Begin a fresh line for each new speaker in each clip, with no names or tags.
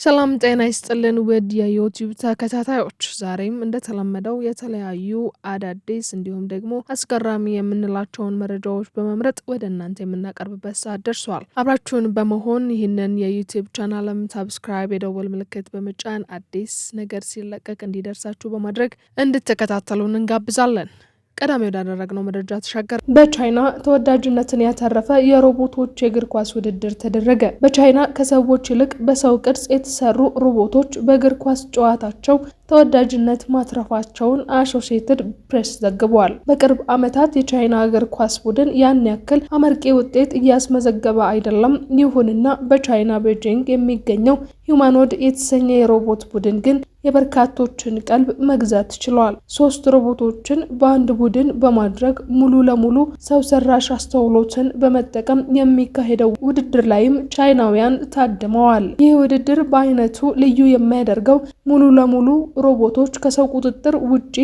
ሰላም ጤና ይስጥልን ውድ የዩቲዩብ ተከታታዮች፣ ዛሬም እንደተለመደው የተለያዩ አዳዲስ እንዲሁም ደግሞ አስገራሚ የምንላቸውን መረጃዎች በመምረጥ ወደ እናንተ የምናቀርብበት ሰዓት ደርሷል። አብራችሁን በመሆን ይህንን የዩቲዩብ ቻናልም ሰብስክራይብ፣ የደወል ምልክት በመጫን አዲስ ነገር ሲለቀቅ እንዲደርሳችሁ በማድረግ እንድትከታተሉን እንጋብዛለን። ቀዳሚ ወዳደረግነው መረጃ ተሻገር። በቻይና ተወዳጅነትን ያተረፈ የሮቦቶች የእግር ኳስ ውድድር ተደረገ። በቻይና ከሰዎች ይልቅ በሰው ቅርጽ የተሰሩ ሮቦቶች በእግር ኳስ ጨዋታቸው ተወዳጅነት ማትረፋቸውን አሶሺየትድ ፕሬስ ዘግቧል። በቅርብ ዓመታት የቻይና እግር ኳስ ቡድን ያን ያክል አመርቂ ውጤት እያስመዘገበ አይደለም። ይሁንና በቻይና ቤጂንግ የሚገኘው ሂዩማኖይድ የተሰኘ የሮቦት ቡድን ግን የበርካቶችን ቀልብ መግዛት ችሏል። 3 ሮቦቶችን በአንድ ቡድን በማድረግ ሙሉ ለሙሉ ሰው ሰራሽ አስተውሎትን በመጠቀም የሚካሄደው ውድድር ላይም ቻይናውያን ታድመዋል። ይህ ውድድር በአይነቱ ልዩ የሚያደርገው ሙሉ ለሙሉ ሮቦቶች ከሰው ቁጥጥር ውጪ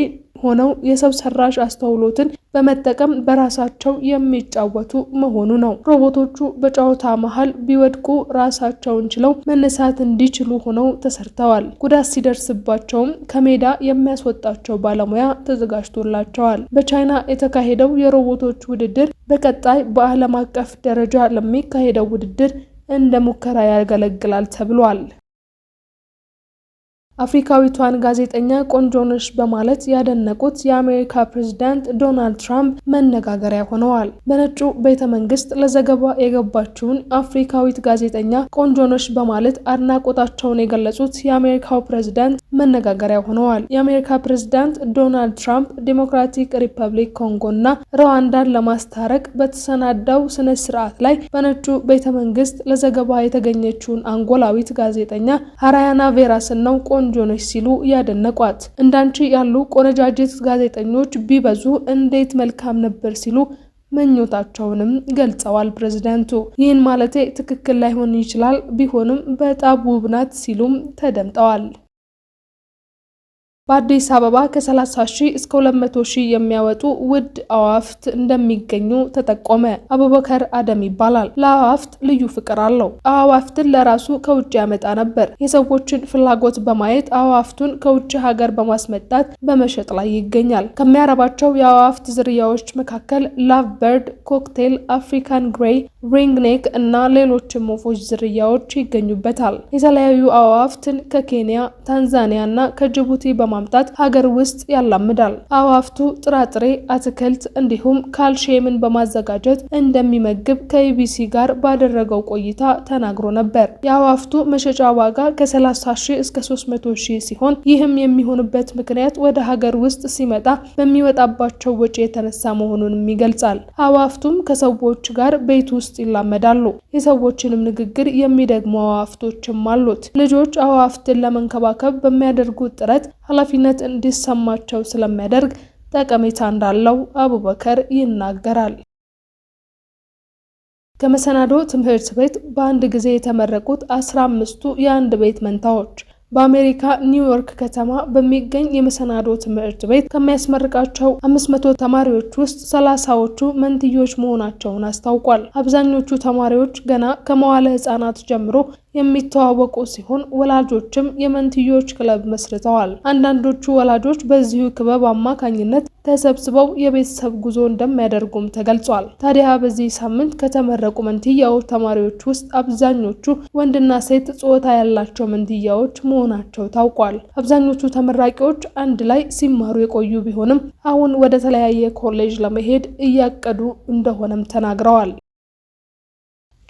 ሆነው የሰው ሰራሽ አስተውሎትን በመጠቀም በራሳቸው የሚጫወቱ መሆኑ ነው። ሮቦቶቹ በጨዋታ መሃል ቢወድቁ ራሳቸውን ችለው መነሳት እንዲችሉ ሆነው ተሰርተዋል። ጉዳት ሲደርስባቸውም ከሜዳ የሚያስወጣቸው ባለሙያ ተዘጋጅቶላቸዋል። በቻይና የተካሄደው የሮቦቶች ውድድር በቀጣይ በዓለም አቀፍ ደረጃ ለሚካሄደው ውድድር እንደ ሙከራ ያገለግላል ተብሏል። አፍሪካዊቷን ጋዜጠኛ ቆንጆ ነሽ በማለት ያደነቁት የአሜሪካ ፕሬዝዳንት ዶናልድ ትራምፕ መነጋገሪያ ሆነዋል። በነጩ ቤተ መንግስት ለዘገባ የገባችውን አፍሪካዊት ጋዜጠኛ ቆንጆ ነሽ በማለት አድናቆታቸውን የገለጹት የአሜሪካው ፕሬዝዳንት መነጋገሪያ ሆነዋል። የአሜሪካ ፕሬዝዳንት ዶናልድ ትራምፕ ዲሞክራቲክ ሪፐብሊክ ኮንጎና ሩዋንዳን ለማስታረቅ በተሰናዳው ስነ ስርዓት ላይ በነጩ ቤተ መንግስት ለዘገባ የተገኘችውን አንጎላዊት ጋዜጠኛ ሃራያና ቬራስን ነው ቆንጆ ነሽ ሲሉ ያደነቋት። እንዳንቺ ያሉ ቆነጃጅት ጋዜጠኞች ቢበዙ እንዴት መልካም ነበር ሲሉ መኞታቸውንም ገልጸዋል። ፕሬዝዳንቱ ይህን ማለቴ ትክክል ላይሆን ይችላል፣ ቢሆንም በጣም ውብ ናት ሲሉም ተደምጠዋል። በአዲስ አበባ ከ30,000 እስከ 200,000 የሚያወጡ ውድ አዋፍት እንደሚገኙ ተጠቆመ። አቡበከር አደም ይባላል። ለአዋፍት ልዩ ፍቅር አለው። አዋፍትን ለራሱ ከውጭ ያመጣ ነበር። የሰዎችን ፍላጎት በማየት አዋፍቱን ከውጭ ሀገር በማስመጣት በመሸጥ ላይ ይገኛል። ከሚያረባቸው የአዋፍት ዝርያዎች መካከል ላቭ በርድ፣ ኮክቴል፣ አፍሪካን ግሬይ፣ ሪንግኔክ እና ሌሎችም ወፎች ዝርያዎች ይገኙበታል። የተለያዩ አዋፍትን ከኬንያ፣ ታንዛኒያ እና ከጅቡቲ በማምጣት ሀገር ውስጥ ያላምዳል። አዋፍቱ ጥራጥሬ፣ አትክልት እንዲሁም ካልሲየምን በማዘጋጀት እንደሚመግብ ከኢቢሲ ጋር ባደረገው ቆይታ ተናግሮ ነበር። የአዋፍቱ መሸጫ ዋጋ ከ30,000 እስከ 300,000 ሲሆን ይህም የሚሆንበት ምክንያት ወደ ሀገር ውስጥ ሲመጣ በሚወጣባቸው ወጪ የተነሳ መሆኑንም ይገልጻል። አዋፍቱም ከሰዎች ጋር ቤት ውስጥ ይላመዳሉ። የሰዎችንም ንግግር የሚደግሙ አዋፍቶችም አሉት። ልጆች አዋፍትን ለመንከባከብ በሚያደርጉት ጥረት ኃላፊነት እንዲሰማቸው ስለሚያደርግ ጠቀሜታ እንዳለው አቡበከር ይናገራል። ከመሰናዶ ትምህርት ቤት በአንድ ጊዜ የተመረቁት 15ቱ የአንድ ቤት መንታዎች በአሜሪካ ኒውዮርክ ከተማ በሚገኝ የመሰናዶ ትምህርት ቤት ከሚያስመርቃቸው 500 ተማሪዎች ውስጥ 30ዎቹ መንትዮች መሆናቸውን አስታውቋል። አብዛኞቹ ተማሪዎች ገና ከመዋለ ሕፃናት ጀምሮ የሚተዋወቁ ሲሆን ወላጆችም የመንትዮች ክለብ መስርተዋል። አንዳንዶቹ ወላጆች በዚሁ ክበብ አማካኝነት ተሰብስበው የቤተሰብ ጉዞ እንደሚያደርጉም ተገልጿል። ታዲያ በዚህ ሳምንት ከተመረቁ መንትዮች ተማሪዎች ውስጥ አብዛኞቹ ወንድና ሴት ጾታ ያላቸው መንትዮች መሆናቸው ታውቋል። አብዛኞቹ ተመራቂዎች አንድ ላይ ሲማሩ የቆዩ ቢሆንም አሁን ወደ ተለያየ ኮሌጅ ለመሄድ እያቀዱ እንደሆነም ተናግረዋል።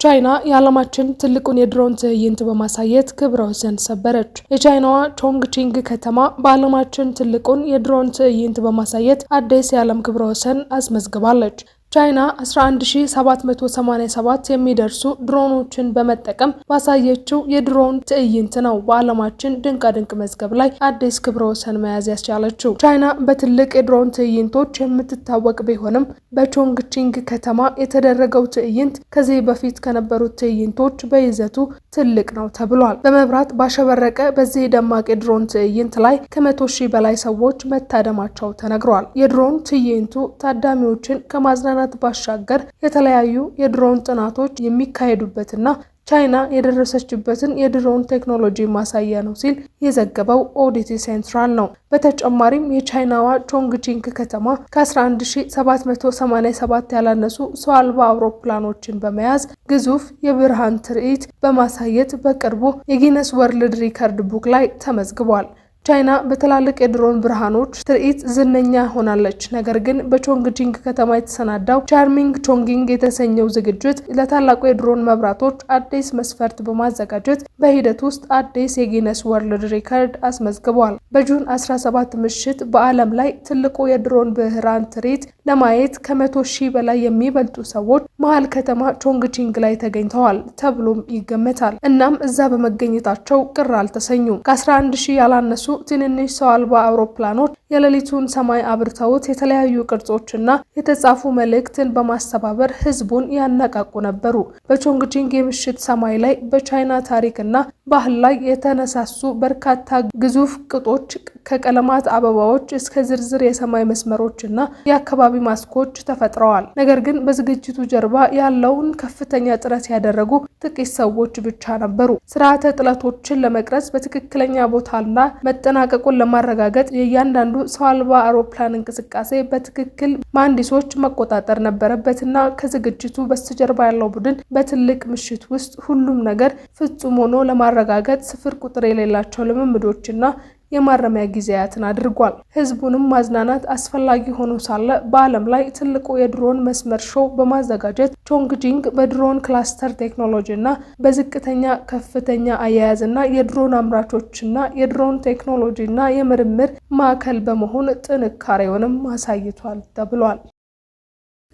ቻይና የዓለማችን ትልቁን የድሮን ትዕይንት በማሳየት ክብረ ወሰን ሰበረች። የቻይናዋ ቾንግቺንግ ከተማ በዓለማችን ትልቁን የድሮን ትዕይንት በማሳየት አዲስ የዓለም ክብረ ወሰን አስመዝግባለች። ቻይና 11787 የሚደርሱ ድሮኖችን በመጠቀም ባሳየችው የድሮን ትዕይንት ነው በዓለማችን ድንቃድንቅ መዝገብ ላይ አዲስ ክብረ ወሰን መያዝ ያስቻለችው። ቻይና በትልቅ የድሮን ትዕይንቶች የምትታወቅ ቢሆንም በቾንግቺንግ ከተማ የተደረገው ትዕይንት ከዚህ በፊት ከነበሩት ትዕይንቶች በይዘቱ ትልቅ ነው ተብሏል። በመብራት ባሸበረቀ በዚህ ደማቅ የድሮን ትዕይንት ላይ ከ100,000 በላይ ሰዎች መታደማቸው ተነግሯል። የድሮን ትዕይንቱ ታዳሚዎችን ከማዝናናት ባሻገር የተለያዩ የድሮን ጥናቶች የሚካሄዱበትና ቻይና የደረሰችበትን የድሮን ቴክኖሎጂ ማሳያ ነው ሲል የዘገበው ኦዲቲ ሴንትራል ነው። በተጨማሪም የቻይናዋ ቾንግቺንግ ከተማ ከ11787 ያላነሱ ሰው አልባ አውሮፕላኖችን በመያዝ ግዙፍ የብርሃን ትርኢት በማሳየት በቅርቡ የጊነስ ወርልድ ሪከርድ ቡክ ላይ ተመዝግቧል። ቻይና በትላልቅ የድሮን ብርሃኖች ትርኢት ዝነኛ ሆናለች። ነገር ግን በቾንግቺንግ ከተማ የተሰናዳው ቻርሚንግ ቾንጊንግ የተሰኘው ዝግጅት ለታላቁ የድሮን መብራቶች አዲስ መስፈርት በማዘጋጀት በሂደት ውስጥ አዲስ የጊነስ ወርልድ ሪከርድ አስመዝግቧል። በጁን 17 ምሽት በዓለም ላይ ትልቁ የድሮን ብርሃን ትርኢት ለማየት ከ100,000 በላይ የሚበልጡ ሰዎች መሃል ከተማ ቾንግቺንግ ላይ ተገኝተዋል ተብሎም ይገመታል። እናም እዛ በመገኘታቸው ቅር አልተሰኙም። ከ11,000 ያላነሱ ትንንሽ ሰው አልባ አውሮፕላኖች የሌሊቱን ሰማይ አብርተውት የተለያዩ ቅርጾችና የተጻፉ መልእክትን በማስተባበር ህዝቡን ያነቃቁ ነበሩ። በቾንግቺንግ የምሽት ሰማይ ላይ በቻይና ታሪክና ባህል ላይ የተነሳሱ በርካታ ግዙፍ ቅጦች ከቀለማት አበባዎች እስከ ዝርዝር የሰማይ መስመሮችና የአካባቢ ማስኮች ተፈጥረዋል። ነገር ግን በዝግጅቱ ጀርባ ያለውን ከፍተኛ ጥረት ያደረጉ ጥቂት ሰዎች ብቻ ነበሩ። ስርዓተ ጥለቶችን ለመቅረጽ በትክክለኛ ቦታና መጠናቀቁን ለማረጋገጥ የእያንዳንዱ ሰው አልባ አውሮፕላን እንቅስቃሴ በትክክል መሐንዲሶች መቆጣጠር ነበረበትና ከዝግጅቱ በስተጀርባ ያለው ቡድን በትልቅ ምሽት ውስጥ ሁሉም ነገር ፍጹም ሆኖ ለማረጋገጥ ስፍር ቁጥር የሌላቸው ልምምዶችና የማረሚያ ጊዜያትን አድርጓል። ህዝቡንም ማዝናናት አስፈላጊ ሆኖ ሳለ በዓለም ላይ ትልቁ የድሮን መስመር ሾው በማዘጋጀት ቾንግቺንግ በድሮን ክላስተር ቴክኖሎጂና በዝቅተኛ ከፍተኛ አያያዝና የድሮን አምራቾችና የድሮን ቴክኖሎጂና የምርምር ማዕከል በመሆን ጥንካሬውንም አሳይቷል ተብሏል።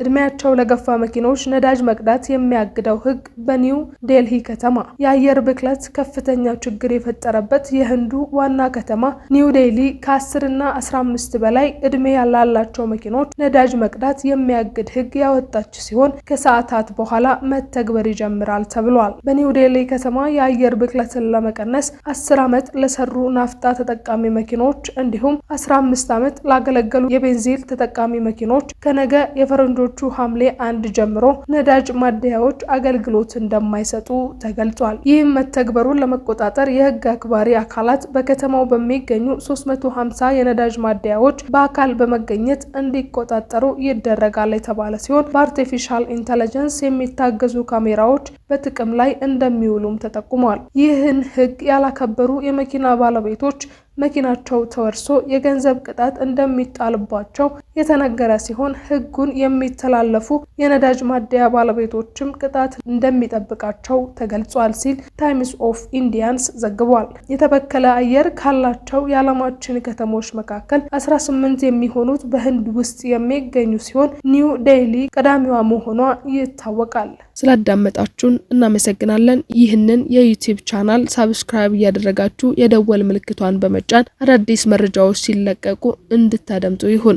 እድሜያቸው ለገፋ መኪኖች ነዳጅ መቅዳት የሚያግደው ህግ በኒው ዴልሂ ከተማ የአየር ብክለት ከፍተኛ ችግር የፈጠረበት የህንዱ ዋና ከተማ ኒው ዴልሂ ከ10 እና 15 በላይ እድሜ ያላቸው መኪኖች ነዳጅ መቅዳት የሚያግድ ህግ ያወጣች ሲሆን ከሰዓታት በኋላ መተግበር ይጀምራል ተብሏል። በኒው ዴልሂ ከተማ የአየር ብክለትን ለመቀነስ 10 ዓመት ለሰሩ ናፍጣ ተጠቃሚ መኪኖች እንዲሁም 15 ዓመት ላገለገሉ የቤንዚን ተጠቃሚ መኪኖች ከነገ የፈረንጆ ሐምሌ 1 ጀምሮ ነዳጅ ማደያዎች አገልግሎት እንደማይሰጡ ተገልጿል። ይህም መተግበሩን ለመቆጣጠር የህግ አክባሪ አካላት በከተማው በሚገኙ 350 የነዳጅ ማደያዎች በአካል በመገኘት እንዲቆጣጠሩ ይደረጋል የተባለ ሲሆን በአርቲፊሻል ኢንተለጀንስ የሚታገዙ ካሜራዎች በጥቅም ላይ እንደሚውሉም ተጠቁሟል። ይህን ህግ ያላከበሩ የመኪና ባለቤቶች መኪናቸው ተወርሶ የገንዘብ ቅጣት እንደሚጣልባቸው የተነገረ ሲሆን ህጉን የሚተላለፉ የነዳጅ ማደያ ባለቤቶችም ቅጣት እንደሚጠብቃቸው ተገልጿል ሲል ታይምስ ኦፍ ኢንዲያንስ ዘግቧል። የተበከለ አየር ካላቸው የዓለማችን ከተሞች መካከል 18 የሚሆኑት በህንድ ውስጥ የሚገኙ ሲሆን ኒው ዴልሂ ቀዳሚዋ መሆኗ ይታወቃል። ስላዳመጣችሁን እናመሰግናለን። ይህንን የዩቲዩብ ቻናል ሳብስክራይብ እያደረጋችሁ የደወል ምልክቷን በመጫን አዳዲስ መረጃዎች ሲለቀቁ እንድታደምጡ ይሁን።